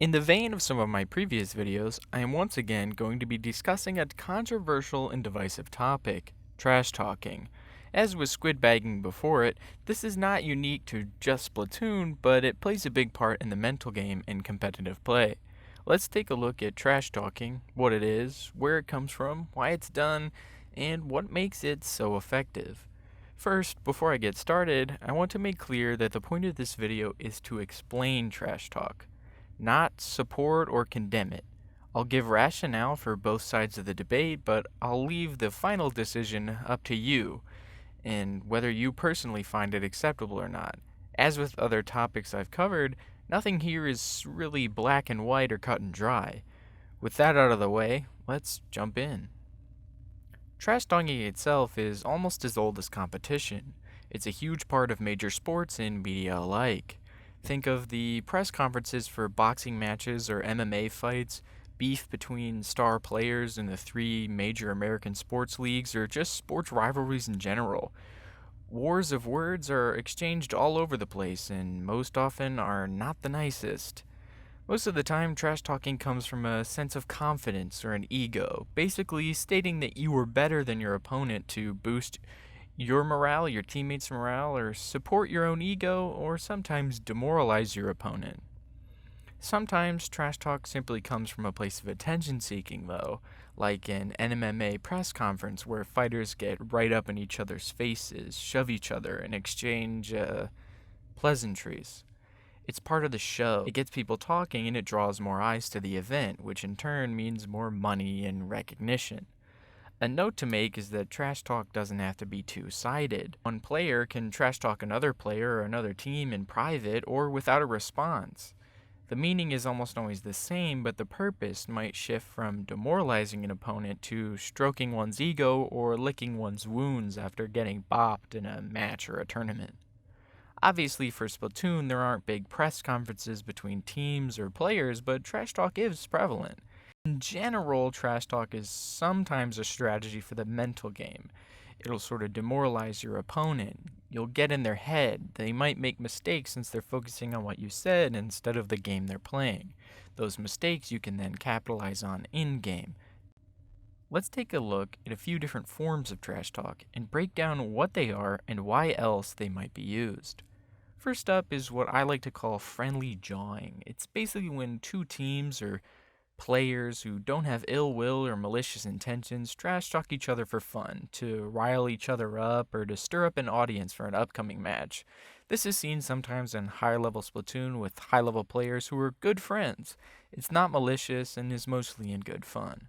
In the vein of some of my previous videos, I am once again going to be discussing a controversial and divisive topic, trash talking. As with squid bagging before it, this is not unique to just Splatoon, but it plays a big part in the mental game and competitive play. Let's take a look at trash talking, what it is, where it comes from, why it's done, and what makes it so effective. First, before I get started, I want to make clear that the point of this video is to explain trash talk, not support or condemn it. I'll give rationale for both sides of the debate, but I'll leave the final decision up to you and whether you personally find it acceptable or not. As with other topics I've covered, nothing here is really black and white or cut and dry. With that out of the way, let's jump in. Trash talking itself is almost as old as competition. It's a huge part of major sports and media alike. Think of the press conferences for boxing matches or MMA fights, beef between star players in the three major American sports leagues, or just sports rivalries in general. Wars of words are exchanged all over the place and most often are not the nicest. Most of the time, trash talking comes from a sense of confidence or an ego, basically stating that you are better than your opponent to boost your morale, your teammates' morale, or support your own ego, or sometimes demoralize your opponent. Sometimes trash talk simply comes from a place of attention seeking, though, like an MMA press conference where fighters get right up in each other's faces, shove each other, and exchange pleasantries. It's part of the show. It gets people talking and it draws more eyes to the event, which in turn means more money and recognition. A note to make is that trash talk doesn't have to be two-sided. One player can trash talk another player or another team in private or without a response. The meaning is almost always the same, but the purpose might shift from demoralizing an opponent to stroking one's ego or licking one's wounds after getting bopped in a match or a tournament. Obviously, for Splatoon, there aren't big press conferences between teams or players, but trash talk is prevalent. In general, trash talk is sometimes a strategy for the mental game. It'll sort of demoralize your opponent. You'll get in their head. They might make mistakes since they're focusing on what you said instead of the game they're playing. Those mistakes you can then capitalize on in-game. Let's take a look at a few different forms of trash talk and break down what they are and why else they might be used. First up is what I like to call friendly jawing. It's basically when two teams or players who don't have ill will or malicious intentions trash talk each other for fun, to rile each other up, or to stir up an audience for an upcoming match. This is seen sometimes in higher level Splatoon with high level players who are good friends. It's not malicious and is mostly in good fun.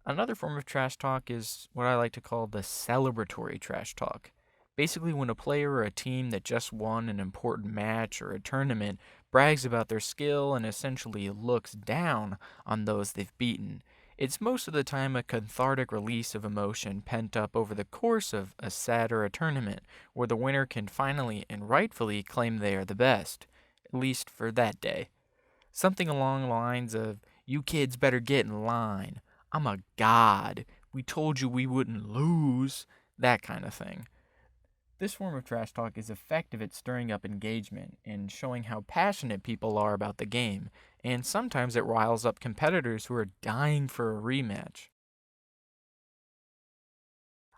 Another form of trash talk is what I like to call the celebratory trash talk. Basically, when a player or a team that just won an important match or a tournament brags about their skill and essentially looks down on those they've beaten. It's most of the time a cathartic release of emotion pent up over the course of a set or a tournament, where the winner can finally and rightfully claim they are the best, at least for that day. Something along the lines of, "You kids better get in line. I'm a god. We told you we wouldn't lose." That kind of thing. This form of trash talk is effective at stirring up engagement and showing how passionate people are about the game, and sometimes it riles up competitors who are dying for a rematch.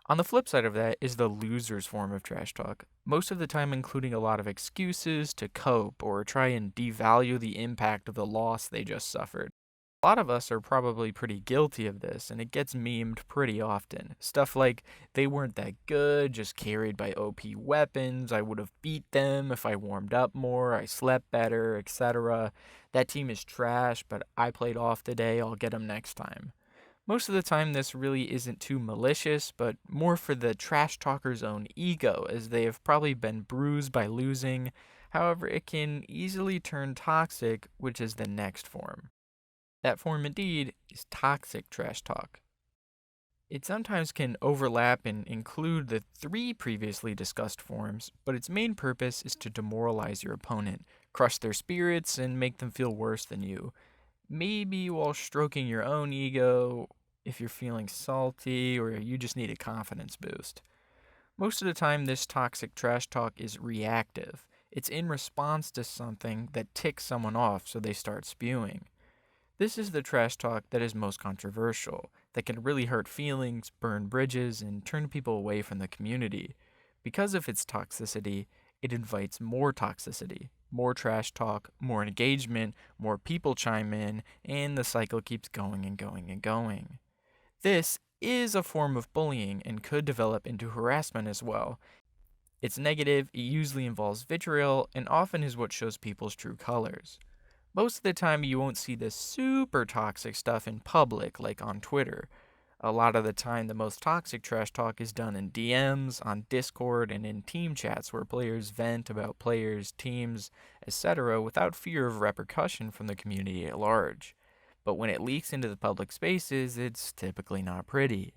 On the flip side of that is the loser's form of trash talk, most of the time including a lot of excuses to cope or try and devalue the impact of the loss they just suffered. A lot of us are probably pretty guilty of this, and it gets memed pretty often. Stuff like, "They weren't that good, just carried by OP weapons, I would have beat them if I warmed up more, I slept better, etc. That team is trash, but I played off today, I'll get them next time." Most of the time this really isn't too malicious, but more for the trash talker's own ego, as they have probably been bruised by losing. However, it can easily turn toxic, which is the next form. That form indeed is toxic trash talk. It sometimes can overlap and include the three previously discussed forms, but its main purpose is to demoralize your opponent, crush their spirits, and make them feel worse than you. Maybe while stroking your own ego, if you're feeling salty or you just need a confidence boost. Most of the time, this toxic trash talk is reactive. It's in response to something that ticks someone off so they start spewing. This is the trash talk that is most controversial, that can really hurt feelings, burn bridges, and turn people away from the community. Because of its toxicity, it invites more toxicity, more trash talk, more engagement, more people chime in, and the cycle keeps going and going and going. This is a form of bullying and could develop into harassment as well. It's negative, it usually involves vitriol, and often is what shows people's true colors. Most of the time, you won't see this super toxic stuff in public, like on Twitter. A lot of the time, the most toxic trash talk is done in DMs, on Discord, and in team chats where players vent about players, teams, etc., without fear of repercussion from the community at large. But when it leaks into the public spaces, it's typically not pretty.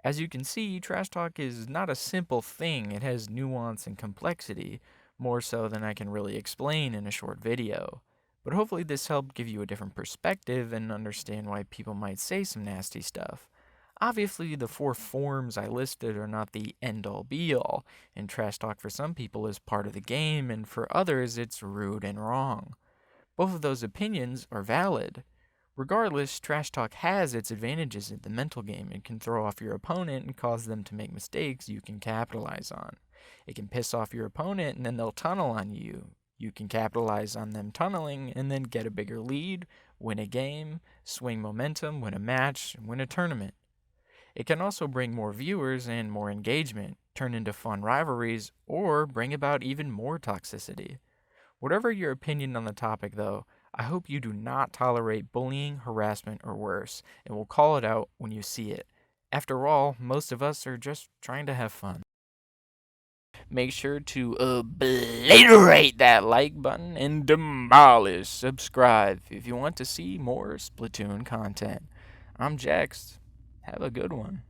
As you can see, trash talk is not a simple thing, it has nuance and complexity, more so than I can really explain in a short video. But hopefully this helped give you a different perspective and understand why people might say some nasty stuff. Obviously, the four forms I listed are not the end-all be-all, and trash talk for some people is part of the game, and for others it's rude and wrong. Both of those opinions are valid. Regardless, trash talk has its advantages in the mental game. It can throw off your opponent and cause them to make mistakes you can capitalize on. It can piss off your opponent and then they'll tunnel on you. You can capitalize on them tunneling and then get a bigger lead, win a game, swing momentum, win a match, win a tournament. It can also bring more viewers and more engagement, turn into fun rivalries, or bring about even more toxicity. Whatever your opinion on the topic, though, I hope you do not tolerate bullying, harassment, or worse, and will call it out when you see it. After all, most of us are just trying to have fun. Make sure to obliterate that like button and demolish subscribe if you want to see more Splatoon content. I'm Jax. Have a good one.